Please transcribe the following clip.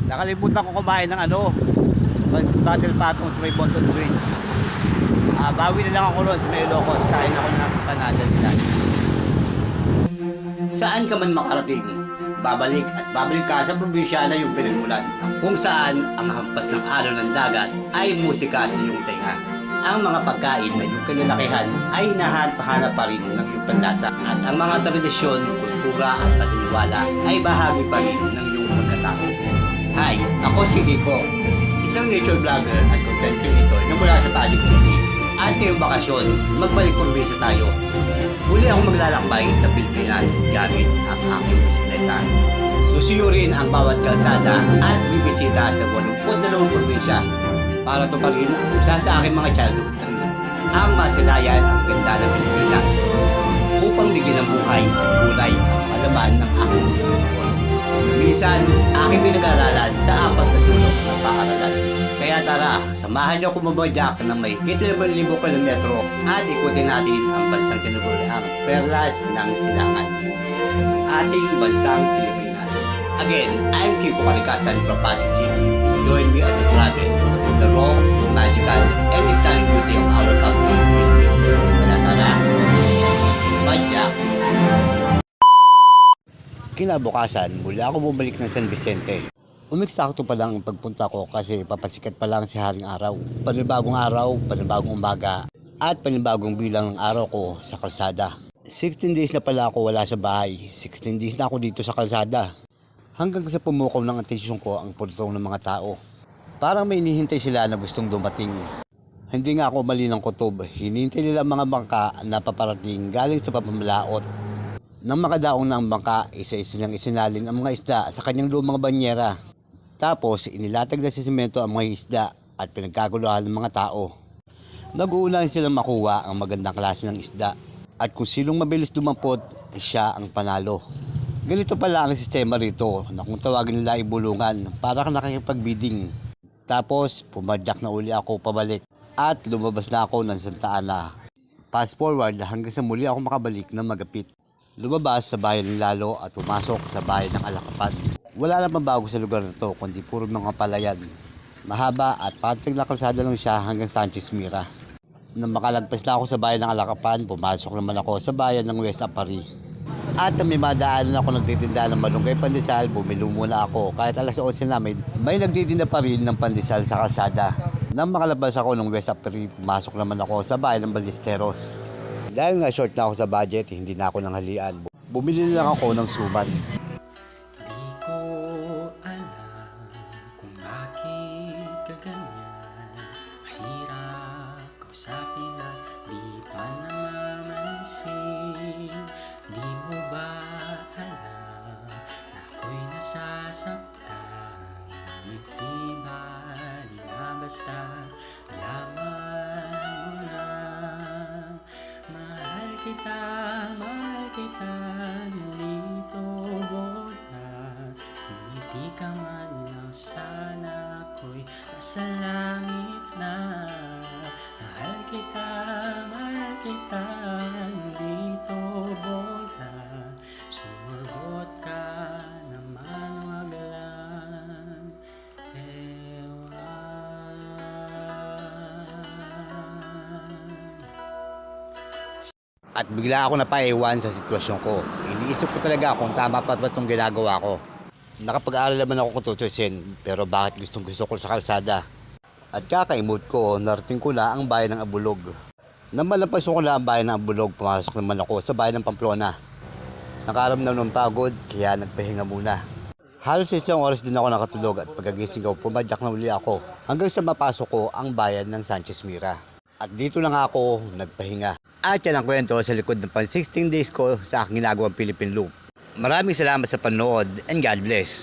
Nakalimutan ko kumain ng battle patong sa may Bonton Bridge. Bawi na lang ako ron sa may Ilocos. Kain ako ng panada nila. Saan ka man makarating, babalik at babalik ka sa probinsya na iyong pinagmulan, kung saan ang hampas ng araw ng dagat ay musika sa iyong tenga. Ang mga pagkain na iyong kalalakihan ay hinahanap pa rin ng iyong panlasa, at ang mga tradisyon, kultura at patiniwala ay bahagi pa rin ng iyong pagkatao. Hi, ako si Kiko, isang nature vlogger at content creator na mula sa Pasig City. At ngayong bakasyon, magbalik probinsya tayo. Muli akong maglalakbay sa Pilipinas gamit ang aking bisikleta. Susuyurin ang bawat kalsada at bibisita sa 82 probinsya para tuparin ang isa sa aking mga childhood dream, ang masilayan ang ganda ng Pilipinas, upang bigyan ng buhay at kulay ang malaman ng aking lingkod. Minsan, aking pinag-aralan sa 4 na sulok ng paaralan. Kaya tara, samahan niyo ako mamadyak ng may 1,000 kilometro at ikutin natin ang bansang tinuburiang perlas ng silangan, ang ating bansang Pilipinas. Again, I'm Kiko Kalikasan from Pasig City, and join me as I travel the raw, magical, and stunning beauty of our country, Philippines. Kaya tara, madyak! Kinabukasan, mula ako bumalik ng San Vicente. Umiksakto pa lang ang pagpunta ko kasi papasikat pa lang si Haring Araw. Panibagong araw, panibagong umaga, at panibagong bilang ng araw ko sa kalsada. 16 days na pala ako wala sa bahay. 16 days na ako dito sa kalsada. Hanggang sa pumukaw ng atensyon ko ang pultong ng mga tao. Parang may hinihintay sila na gustong dumating. Hindi nga ako mali ng kutob. Hinihintay nila ang mga bangka na paparating galing sa pamamalaot. Nang makadaong na ang bangka, isa-isa niyang isinalin ang mga isda sa kanyang lumang banyera. Tapos, inilatag na sa simento ang mga isda at pinagkaguluhan ng mga tao. Nag-uunahan silang makuha ang magandang klase ng isda. At kung sinong mabilis dumampot, siya ang panalo. Ganito pala ang sistema rito na kung tawagin nila ay bulungan para kang nakikipag-bidding. Tapos, pumadyak na uli ako pabalik at lumabas na ako ng Santa Ana. Fast forward hanggang sa muli ako makabalik ng Magapit. Lumabas sa bayan ng Lalo at pumasok sa bayan ng Alacapán. Wala namang bago sa lugar na to kundi puro mga palayan. Mahaba at patag na kalsada lang siya hanggang Sanchez Mira. Nang makalagpas na ako sa bayan ng Alacapán, pumasok naman ako sa bayan ng West Apari. At may madaanan ako nagtitinda ng malunggay pandesal, bumili muna ako. Kahit alas 11 na may nagtitinda pa rin ng pandesal sa kalsada. Nang makalabas ako ng West Apari, pumasok naman ako sa bayan ng Ballesteros. Dahil nga short na ako sa budget, hindi na ako nanghalian. Bumili lang ako ng suman. Di ko alam kung bakit ka ganyan. Mahirap kausapin at di pa namamansin. Di mo ba alam na ako'y nasasaktan? Hindi ba di na basta alaman mo na. Mahal kita, nandito bola. Hindi ka man lang, sana ako'y nasa langit na. Mahal kita, nandito bola. Sumagot ka naman, wag lang ewan. At bigla ako napaiwan sa sitwasyon ko. Iniisip ko talaga kung tama pa ba itong ginagawa ko. Nakapag-aaral naman ako kung tutusin, pero bakit gustong gusto ko sa kalsada? At kakaimod ko, narating ko na ang bayan ng Abulog. Nang malampas ko na ang bayan ng Abulog, pumasok naman ako sa bayan ng Pamplona. Nakaramdam ng pagod, kaya nagpahinga muna. Halos 1 oras din ako nakatulog at pagkagising ko, pumadyak na uli ako hanggang sa mapasok ko ang bayan ng Sanchez Mira. At dito lang ako nagpahinga. At yan ang kwento sa likod ng 16 days ko sa aking ginagawang Philippine Loop. Maraming salamat sa panood and God bless.